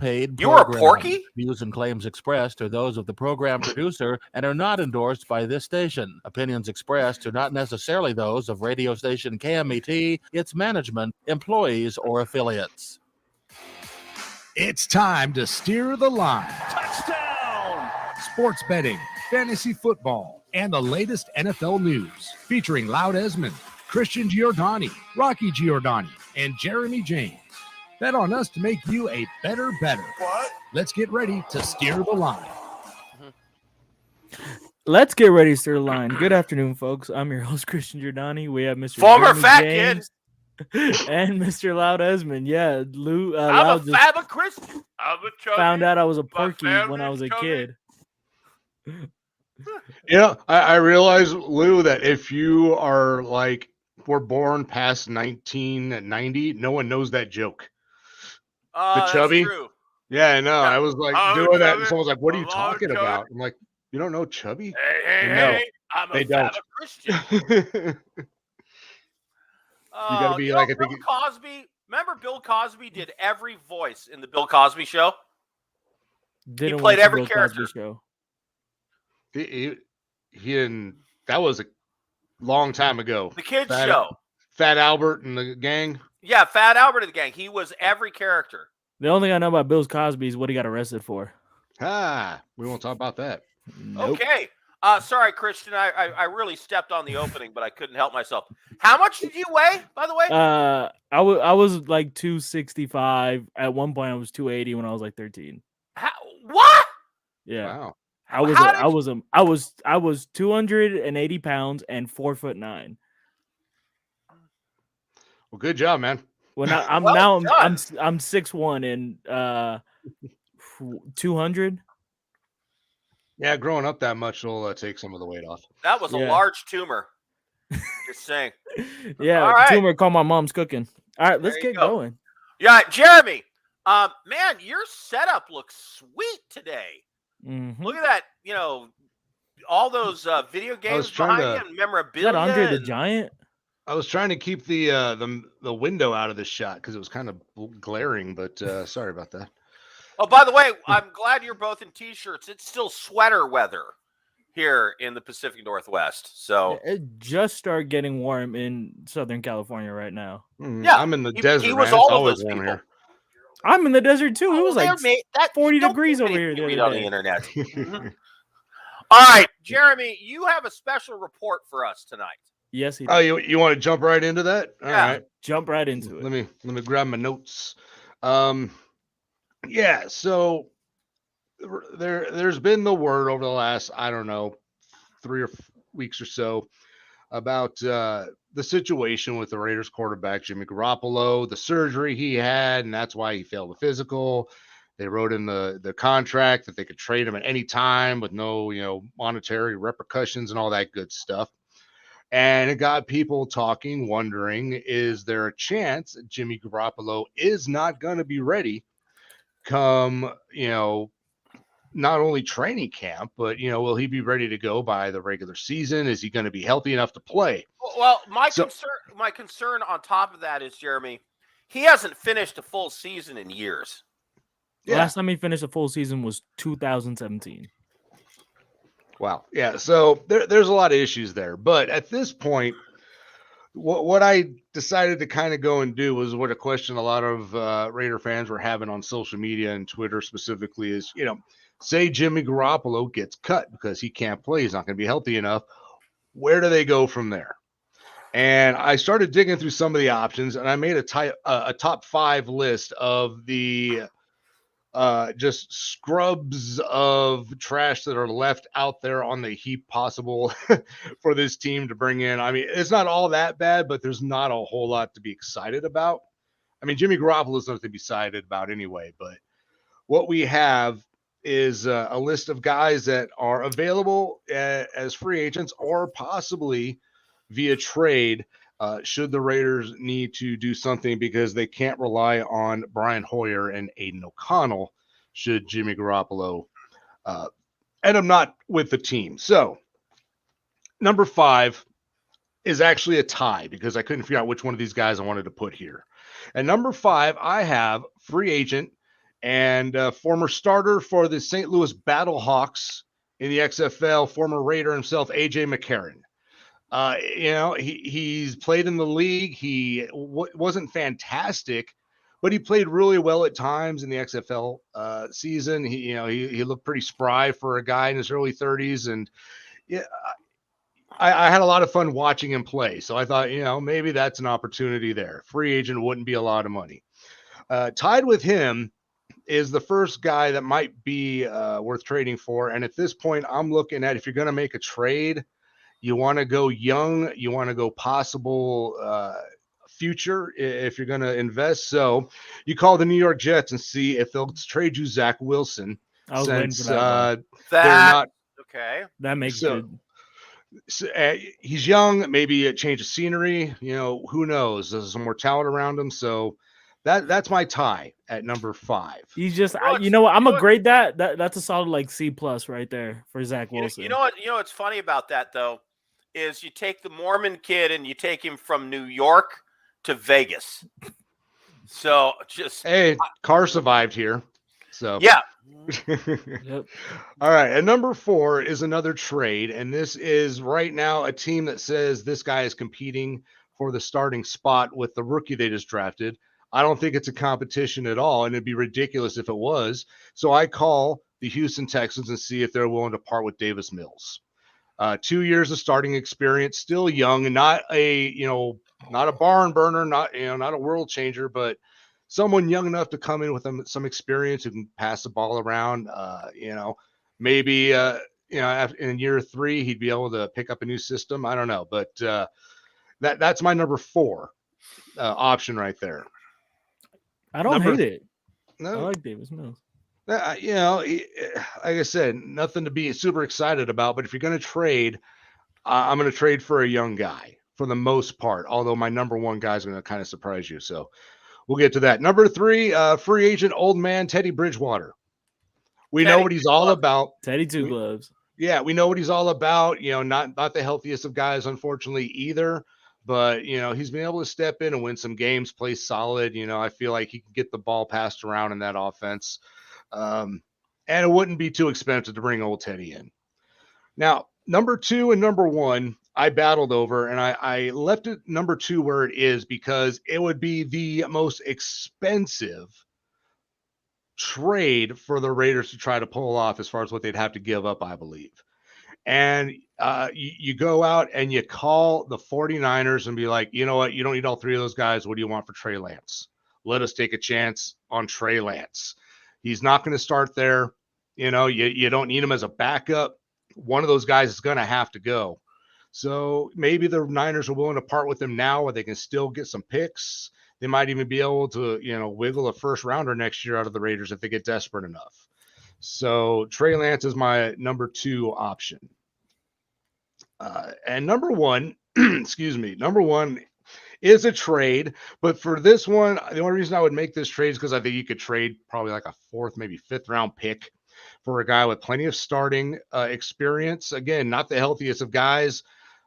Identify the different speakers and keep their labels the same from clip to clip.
Speaker 1: paid
Speaker 2: You were a
Speaker 1: program.
Speaker 2: Porky?
Speaker 1: Views and claims expressed are those of the program producer and are not endorsed by this station. Opinions expressed are not necessarily those of radio station KMET, its management, employees, or affiliates.
Speaker 3: It's time to steer the line.
Speaker 4: Touchdown!
Speaker 3: Sports betting, fantasy football, and the latest NFL news. Featuring Loud Esmond, Christian Giordani, Rocky Giordani, and Jeremy James. Bet on us to make you a better.
Speaker 4: What?
Speaker 3: Let's get ready to steer the line.
Speaker 5: Let's get ready to steer the line. Good afternoon, folks. I'm your host, Christian Giordani. We have Mr.
Speaker 2: Former
Speaker 5: Jeremy
Speaker 2: fat
Speaker 5: James and Mr. Loud Esmond. Yeah, Lou.
Speaker 2: I'm
Speaker 5: Loud
Speaker 2: a Christian. I'm a chubby.
Speaker 5: found out I was a porky
Speaker 2: family
Speaker 5: when I was a
Speaker 2: chubby.
Speaker 5: kid.
Speaker 6: I realize, Lou, that if you are were born past 1990, no one knows that joke. The chubby?
Speaker 2: That's true.
Speaker 6: Yeah, I know.
Speaker 2: Yeah.
Speaker 6: I was doing that, and someone's like, "What are you talking
Speaker 2: chubby.
Speaker 6: about?" I'm like, "You don't know chubby?"
Speaker 2: Hey, I'm
Speaker 6: they
Speaker 2: a
Speaker 6: don't.
Speaker 2: Christian.
Speaker 6: You gotta be like, I think.
Speaker 2: Bill Cosby. Remember, Bill Cosby did every voice in the Bill Cosby Show.
Speaker 5: Didn't
Speaker 2: played
Speaker 5: watch the
Speaker 2: every
Speaker 5: Bill
Speaker 2: character.
Speaker 5: Cosby Show.
Speaker 6: He didn't. That was a long time ago.
Speaker 2: The kids
Speaker 6: Fat,
Speaker 2: show.
Speaker 6: Fat Albert and the gang.
Speaker 2: Yeah, Fat Albert of the gang. He was every character.
Speaker 5: The only thing I know about Bill Cosby is what he got arrested for.
Speaker 6: We won't talk about that.
Speaker 5: Nope.
Speaker 2: Okay. Sorry, Christian. I really stepped on the opening, but I couldn't help myself. How much did you weigh, by the way?
Speaker 5: I was like 265. At one point, I was 280 when I was like 13.
Speaker 2: What?
Speaker 5: Yeah.
Speaker 6: Wow.
Speaker 5: I was 280 pounds and 4'9".
Speaker 6: Well, good job, man.
Speaker 5: When I'm
Speaker 2: Well
Speaker 5: now
Speaker 2: done.
Speaker 5: I'm 6'1" and 200.
Speaker 6: Yeah, growing up that much will take some of the weight off.
Speaker 2: That was a
Speaker 5: Yeah.
Speaker 2: large tumor. Just saying.
Speaker 5: Yeah,
Speaker 2: All right.
Speaker 5: tumor called my mom's cooking. All right, let's
Speaker 2: There you
Speaker 5: get
Speaker 2: go.
Speaker 5: going.
Speaker 2: Yeah, Jeremy. Man, your setup looks sweet today.
Speaker 5: Mhm.
Speaker 2: Look at that. All those video games
Speaker 6: trying
Speaker 2: behind
Speaker 6: to-
Speaker 2: you and
Speaker 5: Is
Speaker 2: memorabilia.
Speaker 5: that Andre the
Speaker 2: and-
Speaker 5: Giant?
Speaker 6: I was trying to keep the window out of the shot because it was kind of glaring, but sorry about that.
Speaker 2: Oh, by the way, I'm glad you're both in T-shirts. It's still sweater weather here in the Pacific Northwest. So
Speaker 5: It just started getting warm in Southern California right now.
Speaker 2: Yeah,
Speaker 6: I'm in the
Speaker 2: he
Speaker 6: desert.
Speaker 2: was
Speaker 6: man.
Speaker 2: all
Speaker 6: It's
Speaker 2: of
Speaker 6: always
Speaker 2: those
Speaker 6: warm
Speaker 2: people.
Speaker 6: here.
Speaker 5: I'm in the desert too. It was like 40
Speaker 2: don't
Speaker 5: degrees
Speaker 2: get
Speaker 5: over here
Speaker 2: anything
Speaker 5: the
Speaker 2: you
Speaker 5: other
Speaker 2: read on
Speaker 5: day.
Speaker 2: the internet. Mhm. All right, Jeremy, you have a special report for us tonight.
Speaker 5: Yes, he
Speaker 6: Oh,
Speaker 5: did.
Speaker 6: you want to jump right into that? All
Speaker 2: Yeah.
Speaker 6: right.
Speaker 5: Jump right into it.
Speaker 6: Let me grab my notes. Yeah, so there's been the word over the last, I don't know, 3 or 4 weeks or so about the situation with the Raiders quarterback Jimmy Garoppolo, the surgery he had, and that's why he failed the physical. They wrote in the contract that they could trade him at any time with no, monetary repercussions and all that good stuff. And it got people talking, wondering, is there a chance that Jimmy Garoppolo is not going to be ready come, not only training camp, but, will he be ready to go by the regular season? Is he going to be healthy enough to play?
Speaker 2: Well, my concern on top of that is, Jeremy, he hasn't finished a full season in years.
Speaker 6: Yeah.
Speaker 5: Last time he finished a full season was 2017.
Speaker 6: Wow. Yeah. So there's a lot of issues there. But at this point, what I decided to kind of go and do was what a question a lot of Raider fans were having on social media and Twitter specifically is, say Jimmy Garoppolo gets cut because he can't play. He's not going to be healthy enough. Where do they go from there? And I started digging through some of the options, and I made a top 5 list of the just scrubs of trash that are left out there on the heap possible for this team to bring in. I mean, it's not all that bad, but there's not a whole lot to be excited about. I mean, Jimmy Garoppolo is nothing to be excited about anyway, but what we have is a list of guys that are available as free agents or possibly via trade should the Raiders need to do something because they can't rely on Brian Hoyer and Aiden O'Connell should Jimmy Garoppolo end up not with the team. So number 5 is actually a tie because I couldn't figure out which one of these guys I wanted to put here. And number 5, I have free agent and former starter for the St. Louis Battlehawks in the XFL, former Raider himself, AJ McCarron. He's played in the league. He wasn't fantastic, but he played really well at times in the XFL season. He looked pretty spry for a guy in his early 30s, and I had a lot of fun watching him play. So I thought, maybe that's an opportunity there. Free agent wouldn't be a lot of money. Tied with him is the first guy that might be worth trading for. And at this point, I'm looking at, if you're going to make a trade, you want to go young, you want to go possible future if you're going to invest. So you call the New York Jets and see if they'll trade you Zach Wilson.
Speaker 5: I was waiting for that.
Speaker 6: They're not
Speaker 2: okay.
Speaker 5: That makes good.
Speaker 6: So, he's young, maybe a change of scenery. Who knows? There's some more talent around him. So that's my tie at number 5.
Speaker 5: He's just, I'm gonna grade that. That's a solid like C+ right there for Zach Wilson.
Speaker 2: You know what? What's funny about that though is you take the Mormon kid and you take him from New York to Vegas. So
Speaker 6: hey, Carr survived here. So
Speaker 2: yeah.
Speaker 5: Yep.
Speaker 6: All right. And number 4 is another trade. And this is right now a team that says this guy is competing for the starting spot with the rookie they just drafted. I don't think it's a competition at all. And it'd be ridiculous if it was. So I call the Houston Texans and see if they're willing to part with Davis Mills. 2 years of starting experience, still young, and not a barn burner, not a world changer, but someone young enough to come in with some experience who can pass the ball around. Maybe in year 3 he'd be able to pick up a new system. I don't know, but that's my number 4 option right there.
Speaker 5: I don't hate it. No, I like Davis Mills.
Speaker 6: Like I said, nothing to be super excited about. But if you're going to trade, I'm going to trade for a young guy for the most part. Although my number 1 guy is going to kind of surprise you. So we'll get to that. Number 3, free agent old man Teddy Bridgewater. We know what he's all about.
Speaker 5: Teddy Two Gloves.
Speaker 6: Yeah, we know what he's all about. Not the healthiest of guys, unfortunately, either. But, he's been able to step in and win some games, play solid. I feel like he can get the ball passed around in that offense. And it wouldn't be too expensive to bring old Teddy in. Now, number 2 and number 1, I battled over, and I left it number 2 where it is because it would be the most expensive trade for the Raiders to try to pull off as far as what they'd have to give up, I believe. And you go out and you call the 49ers and be like, you know what? You don't need all 3 of those guys. What do you want for Trey Lance? Let us take a chance on Trey Lance. He's not going to start there. You don't need him as a backup. One of those guys is going to have to go. So maybe the Niners are willing to part with him now where they can still get some picks. They might even be able to, wiggle a first rounder next year out of the Raiders if they get desperate enough. So Trey Lance is my number 2 option. And number 1, number 1 is a trade. But for this one, the only reason I would make this trade is because I think you could trade probably like a 4th, maybe 5th round pick for a guy with plenty of starting experience. Again, not the healthiest of guys,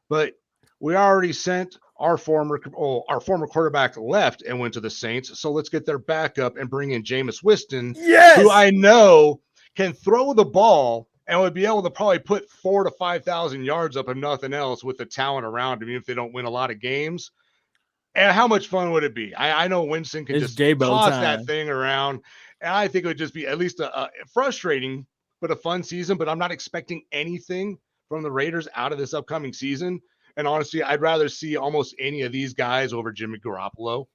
Speaker 6: but we already sent our former quarterback left and went to the Saints. So let's get their backup and bring in Jameis Winston, who I know can throw the ball and would be able to probably put 4,000 to 5,000 yards up, if nothing else, with the talent around him, even if they don't win a lot of games. And how much fun would it be? I know Winston can just toss that thing around. And I think it would just be at least a frustrating, but a fun season. But I'm not expecting anything from the Raiders out of this upcoming season. And honestly, I'd rather see almost any of these guys over Jimmy Garoppolo.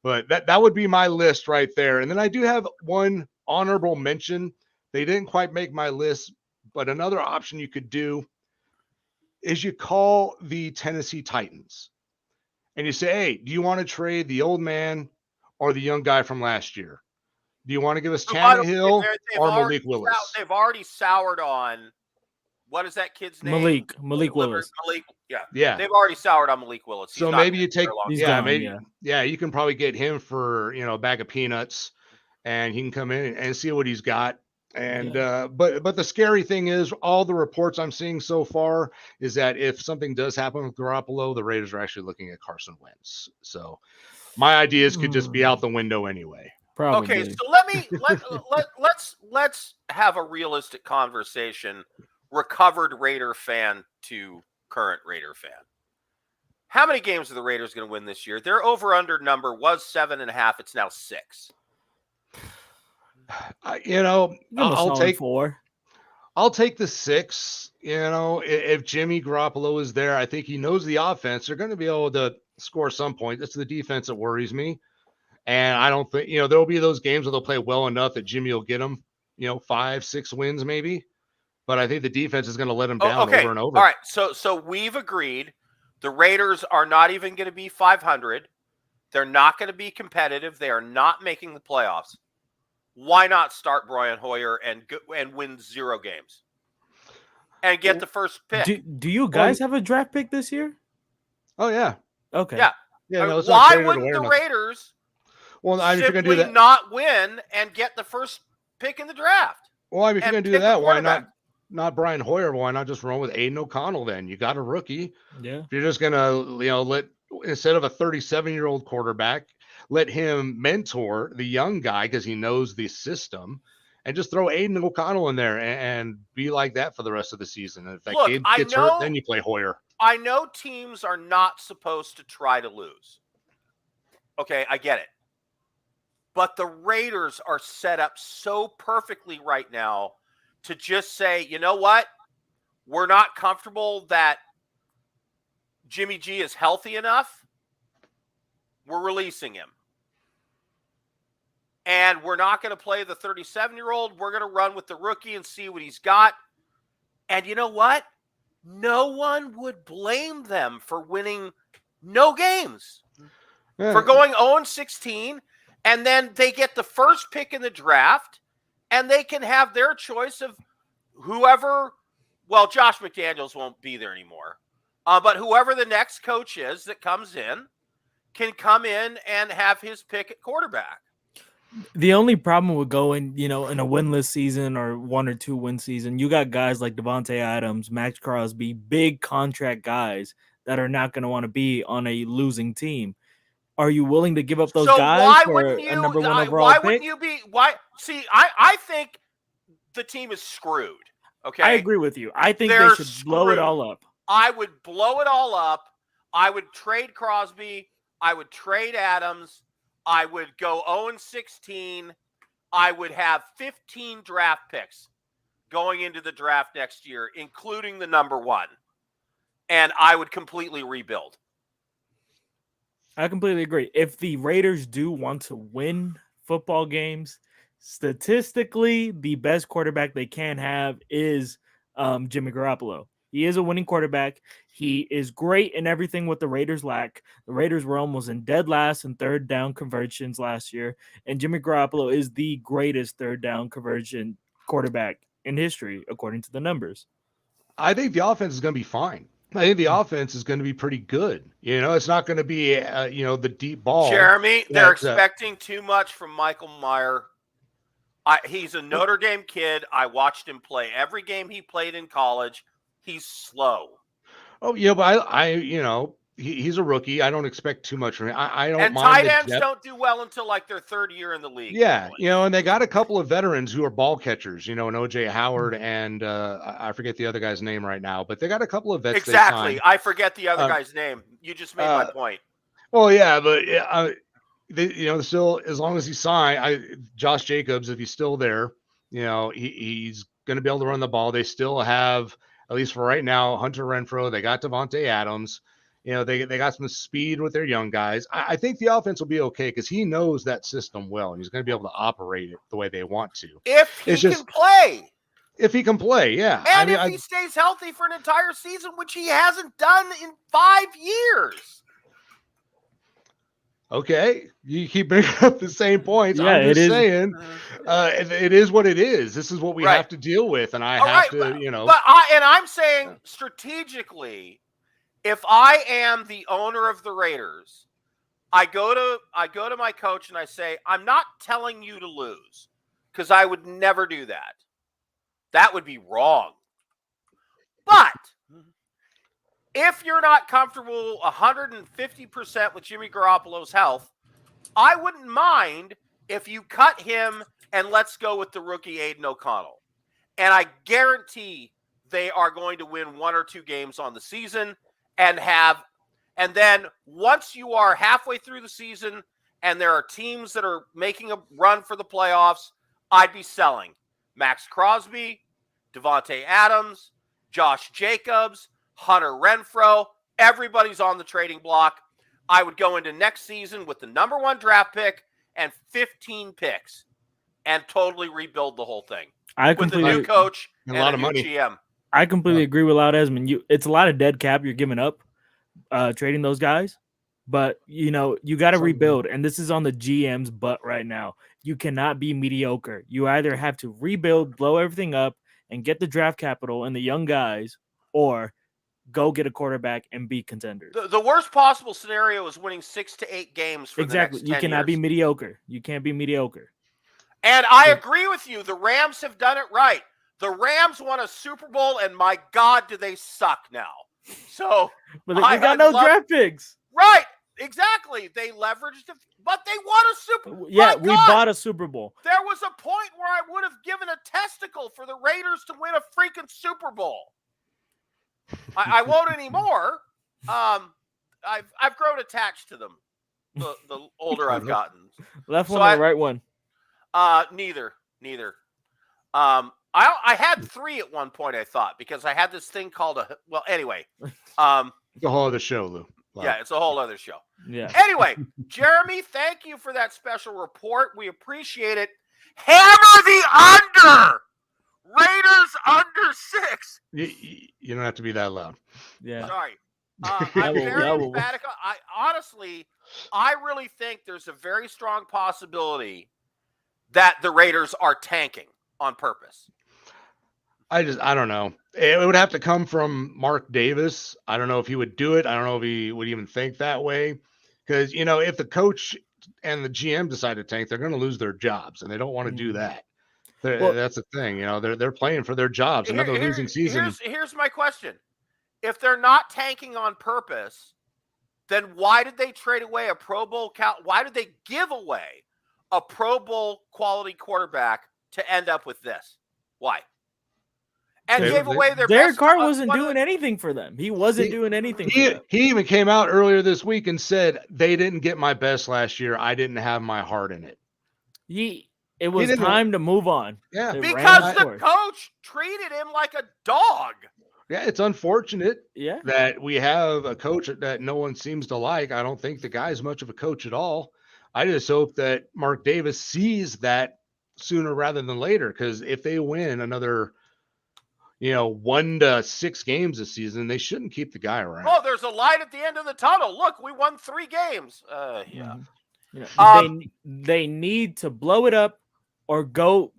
Speaker 6: But that would be my list right there. And then I do have one honorable mention. They didn't quite make my list, but another option you could do is you call the Tennessee Titans and you say, hey, do you want to trade the old man or the young guy from last year? Do you want to give us Tannehill or Malik Willis?
Speaker 2: They've already soured on, what is that kid's name?
Speaker 5: Malik Willis.
Speaker 2: Yeah. They've already soured on Malik Willis.
Speaker 6: So maybe you take, you can probably get him for, a bag of peanuts and he can come in and see what he's got. And but the scary thing is all the reports I'm seeing so far is that if something does happen with Garoppolo, the Raiders are actually looking at Carson Wentz. So my ideas could just be out the window anyway.
Speaker 5: Probably.
Speaker 2: Okay, so let's have a realistic conversation. Recovered Raider fan to current Raider fan. How many games are the Raiders going to win this year? Their over/under number was 7.5. It's now 6.
Speaker 5: Give 'em a
Speaker 6: I'll
Speaker 5: solid
Speaker 6: take
Speaker 5: 4.
Speaker 6: I'll take the 6. If Jimmy Garoppolo is there, I think he knows the offense. They're going to be able to score some points. It's the defense that worries me. And I don't think, there'll be those games where they'll play well enough that Jimmy will get them, 5, 6 wins maybe. But I think the defense is going to let them down over and over.
Speaker 2: All right. So we've agreed the Raiders are not even going to be 500. They're not going to be competitive. They are not making the playoffs. Why not start Brian Hoyer and win 0 games and get the first pick?
Speaker 5: Do you guys have a draft pick this year?
Speaker 6: Oh, yeah.
Speaker 5: Okay.
Speaker 2: Yeah.
Speaker 6: No,
Speaker 2: why wouldn't the Raiders simply not win and get the first pick in the draft?
Speaker 6: Well, if you're going to do that, why not Brian Hoyer? Why not just run with Aiden O'Connell then? You got a rookie.
Speaker 5: Yeah.
Speaker 6: If you're just going to, instead of a 37-year-old quarterback, let him mentor the young guy because he knows the system, and just throw Aiden O'Connell in there and be like that for the rest of the season. And if that kid gets hurt, then you play Hoyer.
Speaker 2: I know teams are not supposed to try to lose. Okay, I get it. But the Raiders are set up so perfectly right now to just say, you know what? We're not comfortable that Jimmy G is healthy enough. We're releasing him. And we're not going to play the 37-year-old. We're going to run with the rookie and see what he's got. And you know what? No one would blame them for winning no games. For going 0-16, and then they get the first pick in the draft, and they can have their choice of whoever. Well, Josh McDaniels won't be there anymore. But whoever the next coach is that comes in can come in and have his pick at quarterback.
Speaker 5: The only problem with going, in a winless season or 1 or 2 win season, you got guys like Devontae Adams, Max Crosby, big contract guys that are not going to want to be on a losing team. Are you willing to give up those guys for a number 1 overall pick?
Speaker 2: Wouldn't you be? Why? See, I think the team is screwed. Okay,
Speaker 5: I agree with you. I think they should blow it all up.
Speaker 2: I would blow it all up. I would trade Crosby. I would trade Adams. I would go 0-16. I would have 15 draft picks going into the draft next year, including the number 1. And I would completely rebuild.
Speaker 5: I completely agree. If the Raiders do want to win football games, statistically, the best quarterback they can have is Jimmy Garoppolo. He is a winning quarterback. He is great in everything what the Raiders lack. The Raiders were almost in dead last in third down conversions last year, and Jimmy Garoppolo is the greatest third down conversion quarterback in history, according to the numbers.
Speaker 6: I think the offense is going to be fine. I think the offense is going to be pretty good. It's not going to be, the deep ball.
Speaker 2: Jeremy, they're expecting too much from Michael Mayer. He's a Notre Dame kid. I watched him play every game he played in college. He's slow.
Speaker 6: Oh, yeah, but he's a rookie. I don't expect too much from him. I don't
Speaker 2: and
Speaker 6: mind.
Speaker 2: And tight ends don't do well until like their 3rd year in the league.
Speaker 6: Yeah, and they got a couple of veterans who are ball catchers, and OJ Howard and I forget the other guy's name right now, but they got a couple of vets.
Speaker 2: Exactly. I forget the other guy's name. You just made my point.
Speaker 6: Well, yeah, but still, as long as he's signed, Josh Jacobs, if he's still there, he's going to be able to run the ball. They still have, at least for right now, Hunter Renfrow. They got Devontae Adams. They got some speed with their young guys. I think the offense will be okay because he knows that system well, and he's going to be able to operate it the way they want to.
Speaker 2: If he can play.
Speaker 6: If he can play, yeah.
Speaker 2: And if he stays healthy for an entire season, which he hasn't done in 5 years.
Speaker 6: Okay, you keep bringing up the same points.
Speaker 5: Yeah,
Speaker 6: I'm just saying, it is what it is. This is what we have to deal with, and I have to,
Speaker 2: But I'm saying strategically, if I am the owner of the Raiders, I go to my coach and I say, I'm not telling you to lose, because I would never do that. That would be wrong. But if you're not comfortable 150% with Jimmy Garoppolo's health, I wouldn't mind if you cut him and let's go with the rookie Aiden O'Connell, and I guarantee they are going to win 1 or 2 games on the season and then once you are halfway through the season and there are teams that are making a run for the playoffs, I'd be selling Max Crosby, Devontae Adams, Josh Jacobs, Hunter Renfrow. Everybody's on the trading block. I would go into next season with the number 1 draft pick and 15 picks and totally rebuild the whole thing with a new coach and a new GM.
Speaker 5: I completely agree with Loud Esmond. It's a lot of dead cap you're giving up trading those guys, but you got to rebuild, and this is on the GM's butt right now. You cannot be mediocre. You either have to rebuild, blow everything up, and get the draft capital and the young guys, or go get a quarterback and be contenders.
Speaker 2: The worst possible scenario is winning 6 to 8 games for
Speaker 5: exactly.
Speaker 2: the next 10
Speaker 5: You cannot
Speaker 2: years.
Speaker 5: be mediocre. You can't be mediocre.
Speaker 2: And I agree with you. The Rams have done it right. The Rams won a Super Bowl, and my God, do they suck now. So,
Speaker 5: but they got no draft picks.
Speaker 2: Right. Exactly. They leveraged it, but they won a Super Bowl.
Speaker 5: Yeah, we bought a Super Bowl.
Speaker 2: There was a point where I would have given a testicle for the Raiders to win a freaking Super Bowl. I won't anymore. I've grown attached to them the older I've gotten.
Speaker 5: Left one or right one?
Speaker 2: Neither. I had 3 at one point, I thought, because I had this thing called anyway.
Speaker 6: It's a whole other show, Lou.
Speaker 2: Wow. Yeah, it's a whole other show.
Speaker 5: Yeah.
Speaker 2: Anyway, Jeremy, thank you for that special report. We appreciate it. Hammer the under. Raiders under 6.
Speaker 6: You don't have to be that loud.
Speaker 5: Yeah.
Speaker 2: Sorry. I'm very emphatic. I really think there's a very strong possibility that the Raiders are tanking on purpose.
Speaker 6: I don't know. It would have to come from Mark Davis. I don't know if he would do it. I don't know if he would even think that way. Because, if the coach and the GM decide to tank, they're going to lose their jobs, and they don't want to do that. That's the thing. They're playing for their jobs. Another losing season.
Speaker 2: Here's my question. If they're not tanking on purpose, then why did they trade away a Pro Bowl why did they give away a Pro Bowl quality quarterback to end up with this? Why? And gave away their
Speaker 5: Derek
Speaker 2: best.
Speaker 5: Carr wasn't doing anything for them. He wasn't doing anything for them.
Speaker 6: He even came out earlier this week and said, they didn't get my best last year. I didn't have my heart in it.
Speaker 5: It was time to move on.
Speaker 6: Yeah.
Speaker 2: Because the coach treated him like a dog.
Speaker 6: Yeah, it's unfortunate
Speaker 5: Yeah.
Speaker 6: that we have a coach that no one seems to like. I don't think the guy's much of a coach at all. I just hope that Mark Davis sees that sooner rather than later, because if they win another 1 to 6 games this season, they shouldn't keep the guy around.
Speaker 2: Oh, there's a light at the end of the tunnel. Look, we won 3 games. Yeah.
Speaker 5: They need to blow it up or go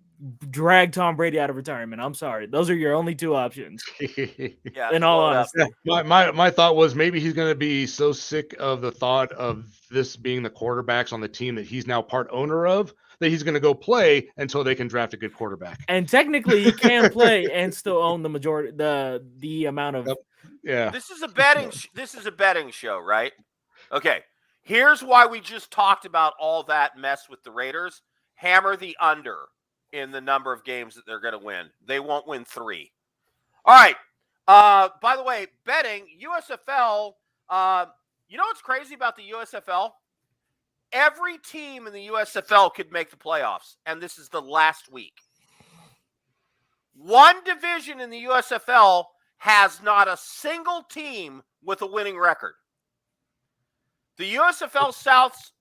Speaker 5: drag Tom Brady out of retirement. I'm sorry. Those are your only 2 options.
Speaker 2: Yeah.
Speaker 5: In all honesty.
Speaker 6: My thought was maybe he's going to be so sick of the thought of this being the quarterbacks on the team that he's now part owner of, that he's going to go play until they can draft a good quarterback.
Speaker 5: And technically, he can play and still own the majority, the amount of.
Speaker 6: Yeah.
Speaker 2: This is a betting show, right? Okay. Here's why we just talked about all that mess with the Raiders. Hammer the under in the number of games that they're going to win. They won't win 3. All right. By the way, betting USFL. You know what's crazy about the USFL? Every team in the USFL could make the playoffs, and this is the last week. One division in the USFL has not a single team with a winning record. The USFL South's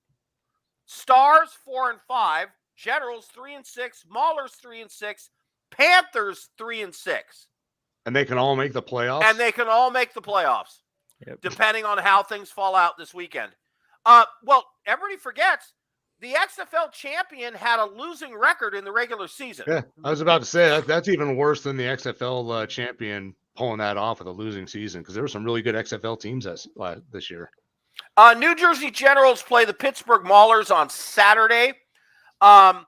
Speaker 2: Stars 4-5, Generals 3-6, Maulers 3-6, Panthers 3-6.
Speaker 6: And they can all make the playoffs?
Speaker 5: Yep.
Speaker 2: Depending on how things fall out this weekend. Everybody forgets the XFL champion had a losing record in the regular season.
Speaker 6: Yeah, I was about to say that's even worse than the XFL champion pulling that off with a losing season, because there were some really good XFL teams this year.
Speaker 2: New Jersey Generals play the Pittsburgh Maulers on Saturday. The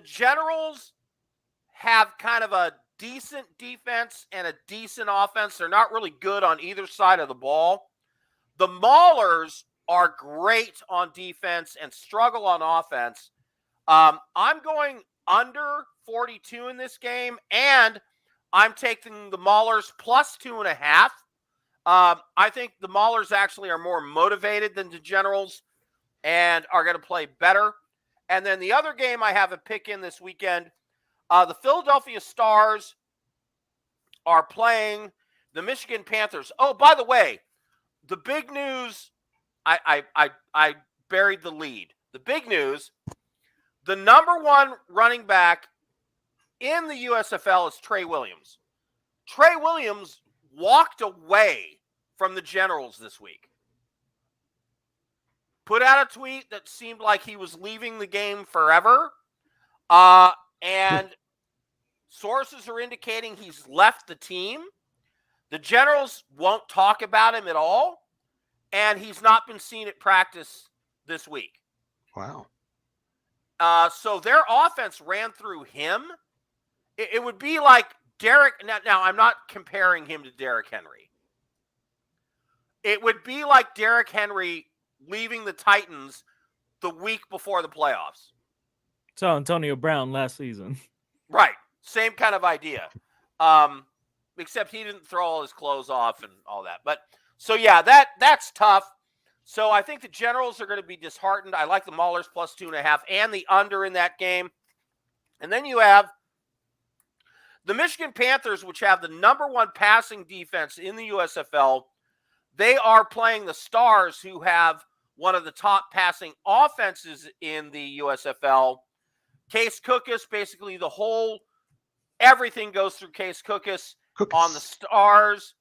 Speaker 2: Generals have kind of a decent defense and a decent offense. They're not really good on either side of the ball. The Maulers are great on defense and struggle on offense. I'm going under 42 in this game, and I'm taking the Maulers plus 2.5. I think the Maulers actually are more motivated than the Generals and are going to play better. And then the other game I have a pick in this weekend, the Philadelphia Stars are playing the Michigan Panthers. Oh, by the way, the big news, I buried the lead. The big news, the number one running back in the USFL is Trey Williams. Trey Williams walked away from the Generals this week. Put out a tweet that seemed like he was leaving the game forever. And sources are indicating he's left the team. The Generals won't talk about him at all. And he's not been seen at practice this week.
Speaker 6: Wow.
Speaker 2: So their offense ran through him. It would be like Derek. Now, I'm not comparing him to Derrick Henry. It would be like Derrick Henry leaving the Titans the week before the playoffs.
Speaker 5: So Antonio Brown last season.
Speaker 2: Right. Same kind of idea. Except he didn't throw all his clothes off and all that. But so, yeah, that's tough. So I think the Generals are going to be disheartened. I like the Maulers plus 2.5 and the under in that game. And then you have the Michigan Panthers, which have the number one passing defense in the USFL. They are playing the Stars, who have one of the top passing offenses in the USFL. Case Cookus, basically everything goes through Case Cookus on the Stars.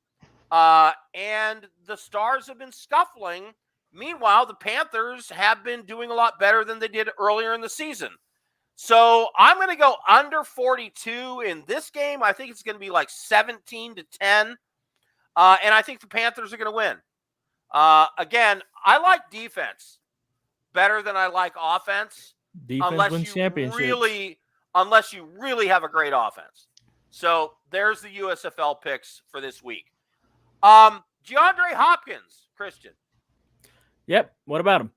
Speaker 2: And the Stars have been scuffling. Meanwhile, the Panthers have been doing a lot better than they did earlier in the season. So I'm going to go under 42 in this game. I think it's going to be like 17-10. And I think the Panthers are going to win. Again, I like defense better than I like offense.
Speaker 5: Defense wins championships.
Speaker 2: Unless you really have a great offense. So there's the USFL picks for this week. DeAndre Hopkins, Christian.
Speaker 5: Yep. What about him?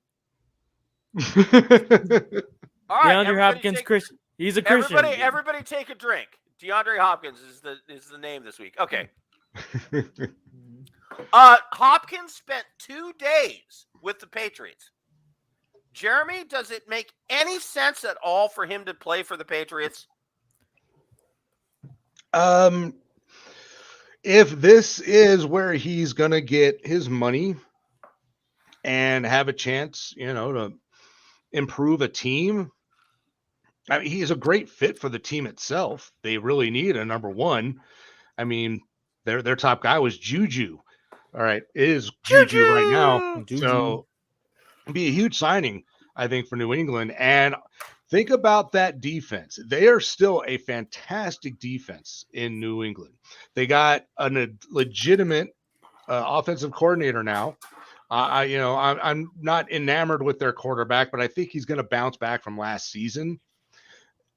Speaker 2: All right,
Speaker 5: DeAndre Hopkins, Christian. He's a Christian.
Speaker 2: Everybody take a drink. DeAndre Hopkins is the name this week. Okay. Hopkins spent 2 days with the Patriots. Jeremy, does it make any sense at all for him to play for the Patriots?
Speaker 6: If this is where he's going to get his money and have a chance, to improve a team, I mean, he's a great fit for the team itself. They really need a number one. I mean, their top guy was Juju. All right, it is Juju right now.
Speaker 5: Juju.
Speaker 6: So it'd be a huge signing, I think, for New England. And think about that defense. They are still a fantastic defense in New England. They got a legitimate offensive coordinator now. I'm not enamored with their quarterback, but I think he's going to bounce back from last season.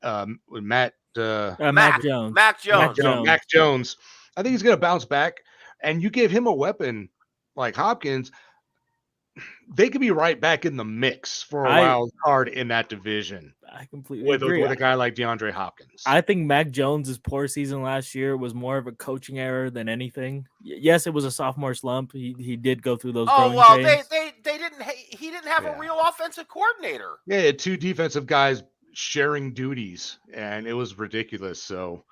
Speaker 6: With Mac
Speaker 5: Jones.
Speaker 2: Mac
Speaker 6: Jones. I think he's going to bounce back. And you give him a weapon like Hopkins, they could be right back in the mix for a wild card in that division.
Speaker 5: I completely agree.
Speaker 6: With a guy like DeAndre Hopkins.
Speaker 5: I think Mac Jones's poor season last year was more of a coaching error than anything. Yes, it was a sophomore slump. He did go through those.
Speaker 2: Oh well, pains. He didn't have a real offensive coordinator.
Speaker 6: Yeah, he had 2 defensive guys sharing duties, and it was ridiculous. So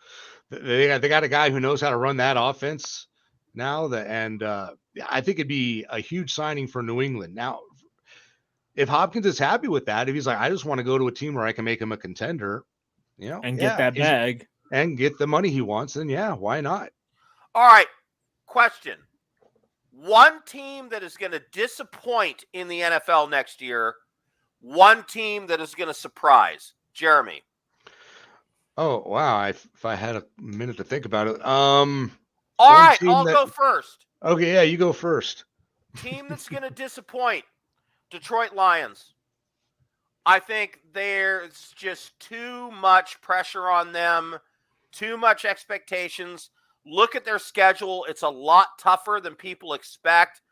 Speaker 6: they got a guy who knows how to run that offense now. I think it'd be a huge signing for New England. Now, if Hopkins is happy with that, if he's like, I just want to go to a team where I can make him a contender,
Speaker 5: and get that bag
Speaker 6: and get the money he wants, then why not?
Speaker 2: All right. Question. One team that is going to disappoint in the NFL next year, one team that is going to surprise. Jeremy.
Speaker 6: Oh, wow. If I had a minute to think about it.
Speaker 2: All right, I'll go first.
Speaker 6: Okay, yeah, you go first.
Speaker 2: Team that's going to disappoint, Detroit Lions. I think there's just too much pressure on them, too much expectations. Look at their schedule. It's a lot tougher than people expect.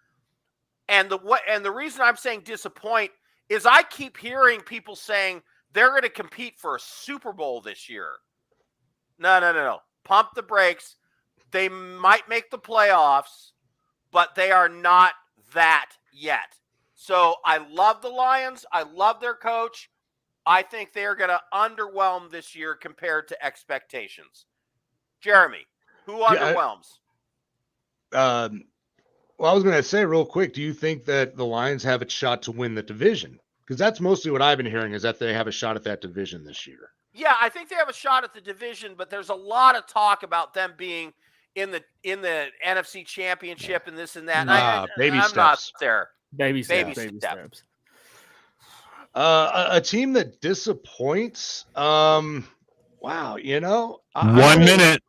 Speaker 2: And the reason I'm saying disappoint is I keep hearing people saying they're going to compete for a Super Bowl this year. No. Pump the brakes. They might make the playoffs, but they are not that yet. So I love the Lions. I love their coach. I think they are going to underwhelm this year compared to expectations. Jeremy, who underwhelms?
Speaker 6: Well, I was going to say real quick, do you think that the Lions have a shot to win the division? Because that's mostly what I've been hearing, is that they have a shot at that division this year.
Speaker 2: Yeah, I think they have a shot at the division, but there's a lot of talk about them being in the NFC Championship and this and that.
Speaker 6: Baby
Speaker 2: I'm
Speaker 6: steps.
Speaker 2: not there.
Speaker 5: Baby
Speaker 2: Baby
Speaker 5: steps.
Speaker 2: steps.
Speaker 6: A team that disappoints. Wow,
Speaker 7: 1 minute.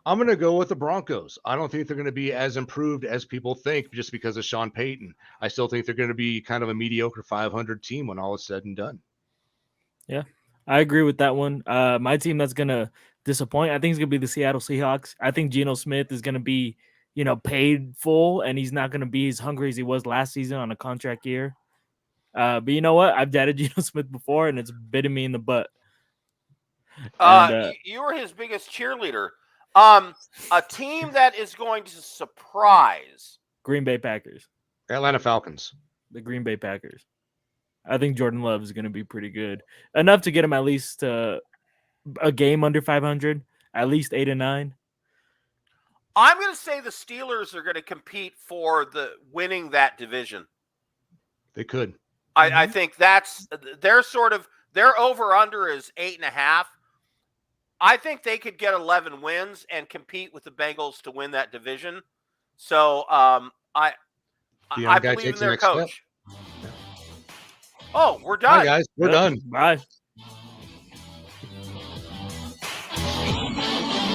Speaker 6: I'm going to go with the Broncos. I don't think they're going to be as improved as people think just because of Sean Payton. I still think they're going to be kind of a mediocre 500 team when all is said and done.
Speaker 5: Yeah, I agree with that one. My team that's going to disappoint, I think it's going to be the Seattle Seahawks. I think Geno Smith is going to be, paid full, and he's not going to be as hungry as he was last season on a contract year. But you know what? I've dated Geno Smith before, and it's bitten me in the butt.
Speaker 2: You were his biggest cheerleader. A team that is going to surprise.
Speaker 5: Green Bay Packers.
Speaker 6: Atlanta Falcons.
Speaker 5: The Green Bay Packers. I think Jordan Love is going to be pretty good. Enough to get him at least a game under 500, at least 8 and 9.
Speaker 2: I'm going to say the Steelers are going to compete for the winning that division.
Speaker 6: They could.
Speaker 2: I think that's their over under is 8.5. I think they could get 11 wins and compete with the Bengals to win that division. So I believe in their coach. Oh, we're done.
Speaker 6: Bye, guys. We're done.
Speaker 5: Bye.